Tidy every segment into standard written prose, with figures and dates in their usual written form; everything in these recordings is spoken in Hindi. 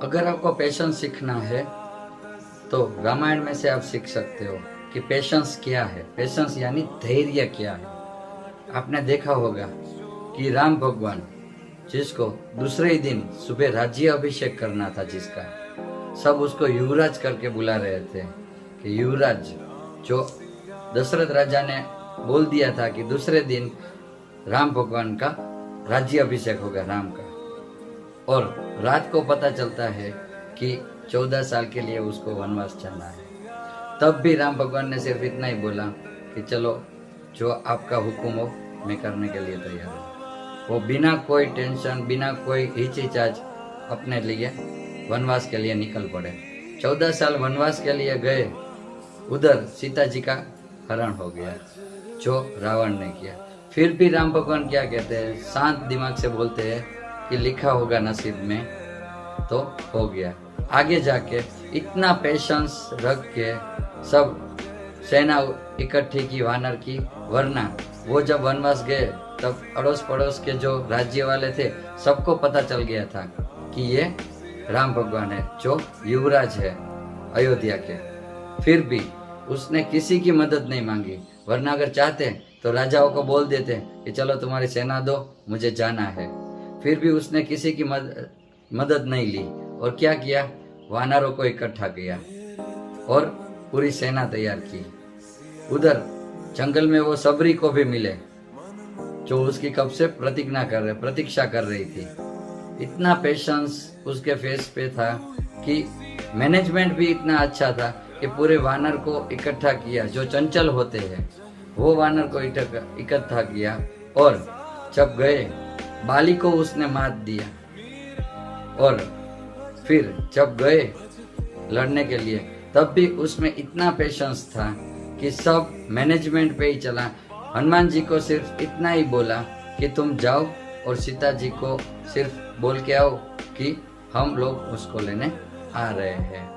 अगर आपको पेशेंस सीखना है तो रामायण में से आप सीख सकते हो कि पेशेंस क्या है। पेशेंस यानी धैर्य क्या है। आपने देखा होगा कि राम भगवान जिसको दूसरे ही दिन सुबह राज्य अभिषेक करना था, जिसका सब उसको युवराज करके बुला रहे थे कि युवराज, जो दशरथ राजा ने बोल दिया था कि दूसरे दिन राम भगवान का राज्य अभिषेक होगा राम का, और रात को पता चलता है कि 14 साल के लिए उसको वनवास जाना है। तब भी राम भगवान ने सिर्फ इतना ही बोला कि चलो जो आपका हुक्म हो मैं करने के लिए तैयार हूँ। वो बिना कोई टेंशन, बिना कोई हिचकिचाहट अपने लिए वनवास के लिए निकल पड़े। 14 साल वनवास के लिए गए, उधर सीता जी का हरण हो गया जो रावण ने किया। फिर भी राम भगवान क्या कहते हैं, शांत दिमाग से बोलते हैं कि लिखा होगा नसीब में तो हो गया। आगे जाके इतना पेशेंस रख के सब सेना इकट्ठी की वानर की, वरना वो जब वनवास गए तब अड़ोस पड़ोस के जो राज्य वाले थे सबको पता चल गया था कि ये राम भगवान है जो युवराज है अयोध्या के। फिर भी उसने किसी की मदद नहीं मांगी, वरना अगर चाहते तो राजाओं को बोल देते कि चलो तुम्हारी सेना दो, मुझे जाना है। फिर भी उसने किसी की मदद नहीं ली और क्या किया, वानरों को इकट्ठा किया और पूरी सेना तैयार की। उधर जंगल में वो सबरी को भी मिले जो उसकी कब से प्रतीक्षा कर रही थी। इतना पेशेंस उसके फेस पे था कि मैनेजमेंट भी इतना अच्छा था कि पूरे वानर को इकट्ठा किया, जो चंचल होते हैं वो वानर को इकट्ठा किया, और जब गए बाली को उसने मात दिया। और फिर जब गए लड़ने के लिए तब भी उसमें इतना पेशेंस था कि सब मैनेजमेंट पे ही चला। हनुमान जी को सिर्फ इतना ही बोला कि तुम जाओ और सीता जी को सिर्फ बोल के आओ कि हम लोग उसको लेने आ रहे हैं,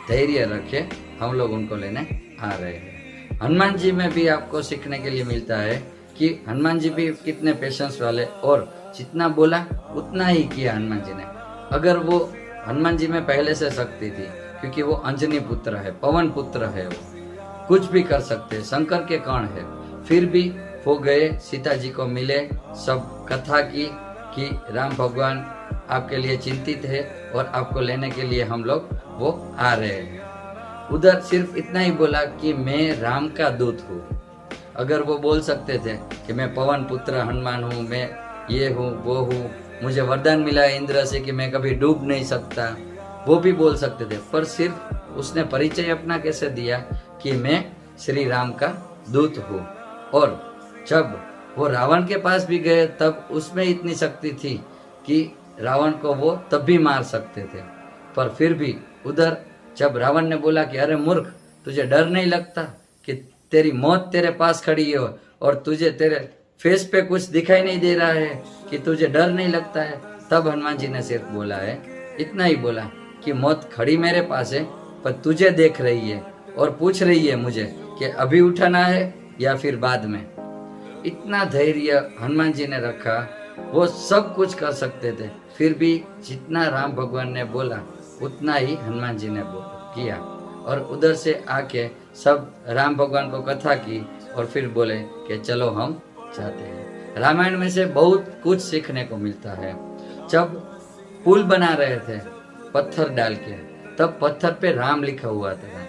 धैर्य रखे, हम लोग उनको लेने आ रहे हैं। हनुमान जी में भी आपको सीखने के लिए मिलता है कि हनुमान जी भी कितने पेशेंस वाले, और जितना बोला उतना ही किया हनुमान जी ने। अगर वो हनुमान जी में पहले से शक्ति थी, क्योंकि वो अंजनी पुत्र है, पवन पुत्र है, वो कुछ भी कर सकते, शंकर के कर्ण है। फिर भी वो गए, सीता जी को मिले, सब कथा की कि राम भगवान आपके लिए चिंतित है और आपको लेने के लिए हम लोग वो आ रहे हैं। उधर सिर्फ इतना ही बोला कि मैं राम का दूत हूँ। अगर वो बोल सकते थे कि मैं पवन पुत्र हनुमान हूँ, मैं ये हूँ वो हूँ, मुझे वरदान मिला है इंद्र से कि मैं कभी डूब नहीं सकता, वो भी बोल सकते थे। पर सिर्फ उसने परिचय अपना कैसे दिया कि मैं श्री राम का दूत हूँ। और जब वो रावण के पास भी गए तब उसमें इतनी शक्ति थी कि रावण को वो तब भी मार सकते थे। पर फिर भी उधर जब रावण ने बोला कि अरे मूर्ख, तुझे डर नहीं लगता कि तेरी मौत तेरे पास खड़ी है और तुझे तेरे फेस पे कुछ दिखाई नहीं दे रहा है कि तुझे डर नहीं लगता है, तब हनुमान जी ने सिर्फ बोला है, इतना ही बोला कि मौत खड़ी मेरे पास है पर तुझे देख रही है और पूछ रही है मुझे कि अभी उठाना है या फिर बाद में। इतना धैर्य हनुमान जी ने रखा, वो सब कुछ कर सकते थे, फिर भी जितना राम भगवान ने बोला उतना ही हनुमान जी ने किया। और उधर से आके सब राम भगवान को कथा की और फिर बोले कि चलो हम जाते हैं। रामायण में से बहुत कुछ सीखने को मिलता है। जब पुल बना रहे थे पत्थर डाल के, तब पत्थर पे राम लिखा हुआ था।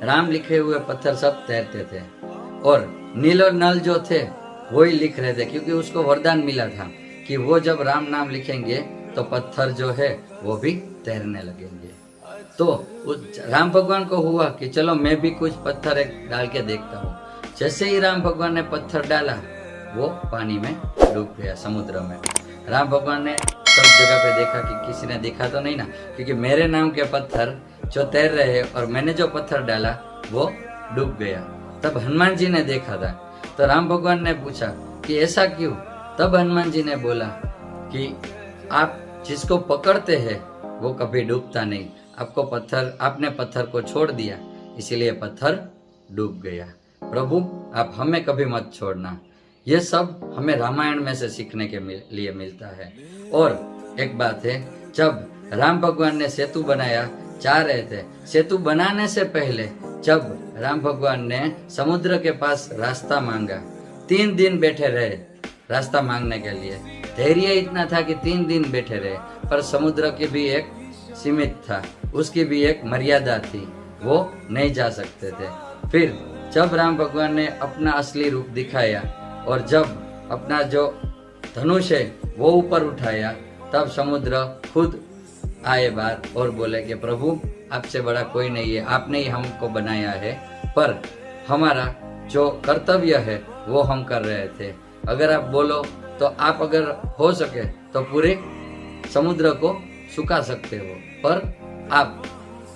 राम लिखे हुए पत्थर सब तैरते थे और नील और नल जो थे वही लिख रहे थे, क्योंकि उसको वरदान मिला था कि वो जब राम नाम लिखेंगे तो पत्थर जो है वो भी तैरने लगेंगे। तो राम भगवान को हुआ कि चलो मैं भी कुछ पत्थर एक डाल के देखता हूँ। जैसे ही राम भगवान ने पत्थर डाला वो पानी में डूब गया, समुद्र में। राम भगवान ने सब जगह पे देखा कि किसी ने देखा तो नहीं ना, क्योंकि मेरे नाम के पत्थर जो तैर रहे हैं और मैंने जो पत्थर डाला वो डूब गया। तब हनुमान जी ने देखा था, तो राम भगवान ने पूछा कि ऐसा क्यों। तब हनुमान जी ने बोला कि आप जिसको पकड़ते हैं वो कभी डूबता नहीं, आपने पत्थर को छोड़ दिया इसीलिए पत्थर डूब गया। प्रभु आप हमें कभी मत छोड़ना। ये सब हमें रामायण में से सीखने के लिए मिलता है। और एक बात है, जब राम भगवान ने सेतु बनाया, जा रहे थे। सेतु बनाने से पहले जब राम भगवान ने समुद्र के पास रास्ता मांगा, 3 दिन बैठे रहे रास्ता मांगने के लिए। धैर्य इतना था कि 3 दिन बैठे रहे, पर समुद्र की भी एक सीमित था, उसकी भी एक मर्यादा थी, वो नहीं जा सकते थे। फिर जब राम भगवान ने अपना असली रूप दिखाया और जब अपना जो धनुष है वो ऊपर उठाया, तब समुद्र खुद आए बाहर और बोले कि प्रभु आपसे बड़ा कोई नहीं है, आपने ही हमको बनाया है, पर हमारा जो कर्तव्य है वो हम कर रहे थे। अगर आप बोलो तो आप अगर हो सके तो पूरे समुद्र को सुखा सकते हो, पर आप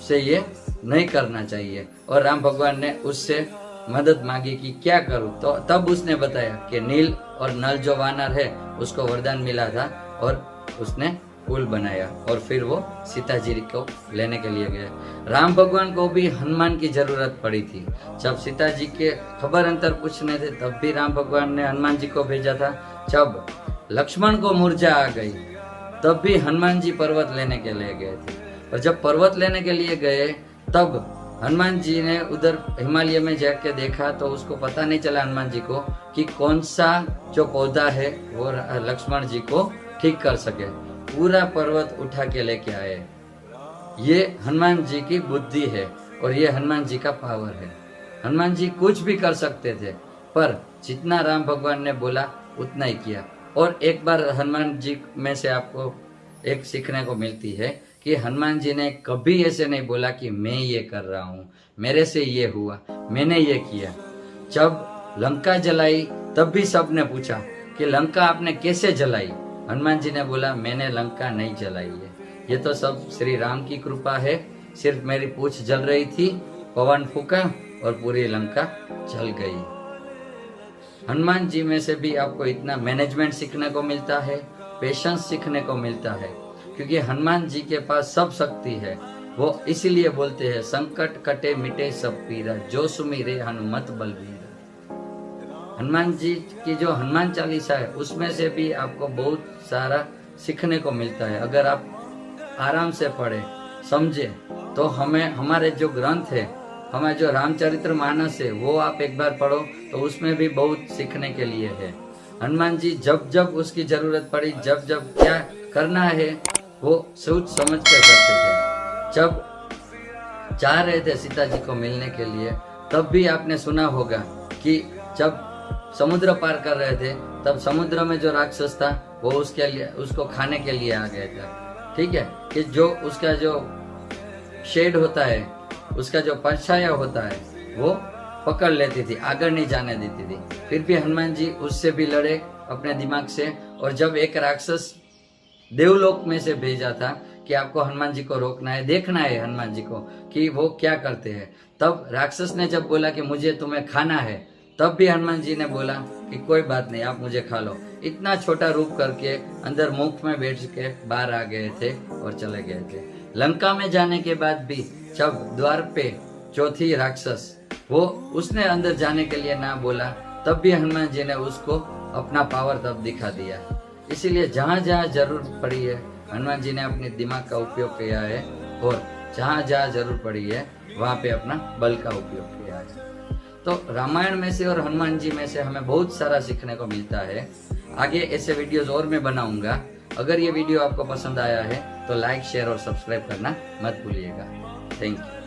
से ये नहीं करना चाहिए। और राम भगवान ने उससे मदद मांगी कि क्या करूं, तो तब उसने बताया कि नील और नल जो वानर है उसको वरदान मिला था और उसने पुल बनाया और फिर वो सीता जी को लेने के लिए गए। राम भगवान को भी हनुमान की जरूरत पड़ी थी। जब सीता जी के खबर अंतर पूछने थे तब भी राम भगवान ने हनुमान जी को भेजा था। जब लक्ष्मण को मूर्छा आ गई तब भी हनुमान जी पर्वत लेने के लिए गए थे। और जब पर्वत लेने के लिए गए तब हनुमान जी ने उधर हिमालय में जाके देखा तो उसको पता नहीं चला हनुमान जी को कि कौन सा जो पौधा है वो लक्ष्मण जी को ठीक कर सके। पूरा पर्वत उठा के लेके आए। ये हनुमान जी की बुद्धि है और ये हनुमान जी का पावर है। हनुमान जी कुछ भी कर सकते थे, पर जितना राम भगवान ने बोला उतना ही किया। और एक बार हनुमान जी में से आपको एक सीखने को मिलती है कि हनुमान जी ने कभी ऐसे नहीं बोला कि मैं ये कर रहा हूँ, मेरे से ये हुआ, मैंने ये किया। जब लंका जलाई तब भी सबने पूछा कि लंका आपने कैसे जलाई। हनुमान जी ने बोला मैंने लंका नहीं जलाई है, ये तो सब श्री राम की कृपा है, सिर्फ मेरी पूंछ जल रही थी, पवन फूका और पूरी लंका जल गई। हनुमान जी में से भी आपको इतना मैनेजमेंट सीखने को मिलता है, पेशेंस सीखने को मिलता है, क्योंकि हनुमान जी के पास सब शक्ति है। वो इसीलिए बोलते हैं संकट कटे मिटे सब पीरा, जो सुमिरे हनुमत बलबीरा। हनुमान जी की जो हनुमान चालीसा है उसमें से भी आपको बहुत सारा सीखने को मिलता है। अगर आप आराम से पढ़े समझे तो हमारे जो ग्रंथ है, हमारे जो रामचरित्र मानस है वो आप एक बार पढ़ो तो उसमें भी बहुत सीखने के लिए है। हनुमान जी जब जब उसकी जरूरत पड़ी, जब जब क्या करना है वो सोच समझ कर करते थे। जब जा रहे थे सीता जी को मिलने के लिए तब भी आपने सुना होगा कि जब समुद्र पार कर रहे थे तब समुद्र में जो राक्षस था वो उसको खाने के लिए आ गया था। ठीक है, कि जो उसका जो शेड होता है, उसका जो परछाया होता है वो पकड़ लेती थी, आगे नहीं जाने देती थी। फिर भी हनुमान जी उससे भी लड़े अपने दिमाग से। और जब एक राक्षस देवलोक में से भेजा था कि आपको हनुमान जी को रोकना है, देखना है हनुमान जी को कि वो क्या करते हैं, तब राक्षस ने जब बोला कि मुझे तुम्हें खाना है, तब भी हनुमान जी ने बोला कि कोई बात नहीं, आप मुझे खा लो। इतना छोटा रूप करके अंदर मुख में बैठ के बाहर आ गए थे और चले गए थे। लंका में जाने के बाद भी जब द्वार पे जो थी राक्षस, वो उसने अंदर जाने के लिए ना बोला, तब भी हनुमान जी ने उसको अपना पावर तब दिखा दिया। इसीलिए जहाँ जहाँ जरूरत पड़ी है हनुमान जी ने अपने दिमाग का उपयोग किया है, और जहाँ जहाँ जरूरत पड़ी है वहाँ पे अपना बल का उपयोग किया है। तो रामायण में से और हनुमान जी में से हमें बहुत सारा सीखने को मिलता है। आगे ऐसे वीडियोस और मैं बनाऊंगा। अगर ये वीडियो आपको पसंद आया है तो लाइक, शेयर और सब्सक्राइब करना मत भूलिएगा। Thank you.